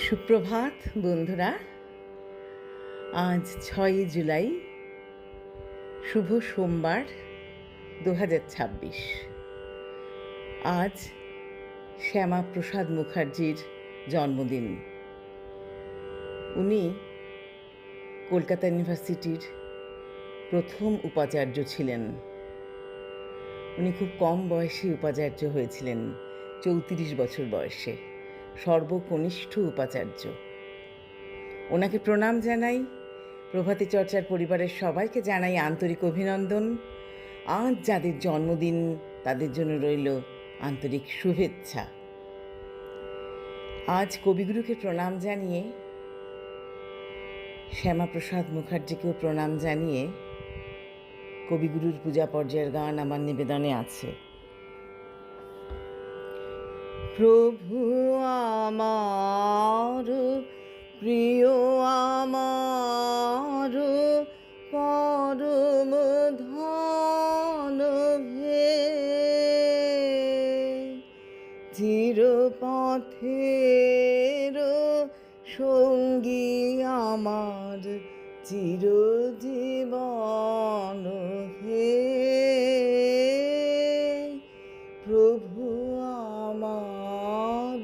সুপ্রভাত বন্ধুরা। আজ 6ই জুলাই, শুভ সোমবার 2026। আজ শ্যামাপ্রসাদ মুখার্জির জন্মদিন। উনি কলকাতা ইউনিভার্সিটির প্রথম উপাচার্য ছিলেন। উনি খুব কম বয়সে উপাচার্য হয়েছিলেন, 34 বছর বয়সে, সর্বকনিষ্ঠ উপাচার্য। ওনাকে প্রণাম জানাই, প্রভাতী চর্চার পরিবারের সবাইকে জানাই আন্তরিক অভিনন্দন। আজ যাদের জন্মদিন তাদের জন্য রইল আন্তরিক শুভেচ্ছা। আজ কবিগুরুকে প্রণাম জানিয়ে, শ্যামাপ্রসাদ মুখার্জিকেও প্রণাম জানিয়ে কবিগুরুর পূজা পর্যায়ের গান আমার নিবেদনে আছে। প্রভু আমার প্রিয়, আমার পরম ধন হে, চিরপথের সঙ্গী আমার, চিরজীবন হে। প্রভু আমার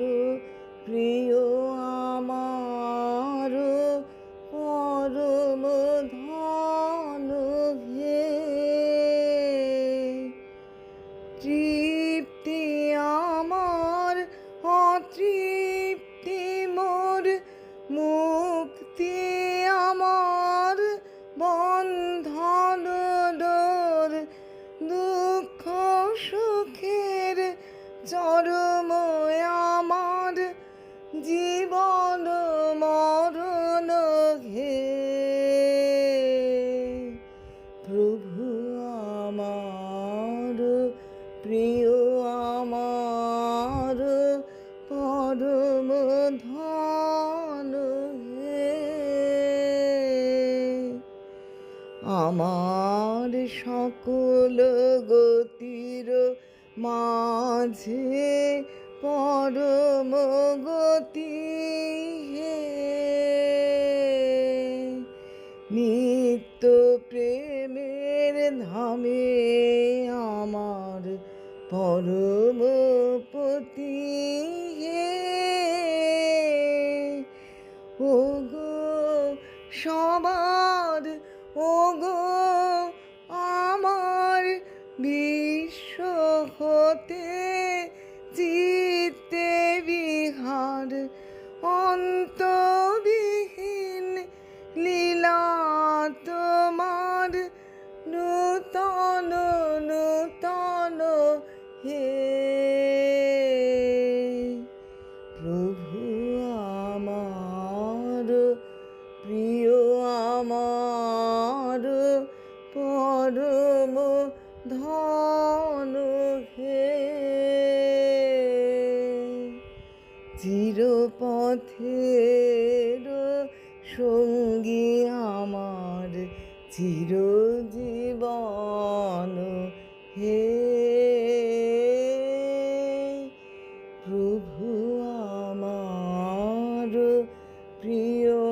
প্রিয়, আমার পরম ধন হে, তৃপ্তি আমার অতৃপ্তি মোর, মুক্তি আমার বন্ধন ডোর, দুঃখ সুখের চরম আমার, জীবন মরণ হে। প্রভু আমার প্রিয়, আমার পরম ধন হে। আমার সকল গতির মাঝে পরম গতি হে, নিত্য প্রেমের ধামে আমার পরম পতি হে। ওগো সবার, ওগো আমার বিশ্ব হতে চিত্তে বিহার, অন্তবিহীন লীলা তোমার, নূতন নূতন হে। প্রভু আমার প্রিয়, আমার পরম ধন হে, চিরপথের সঙ্গী আমার, চিরজীবন হে। প্রভু আমার প্রিয়,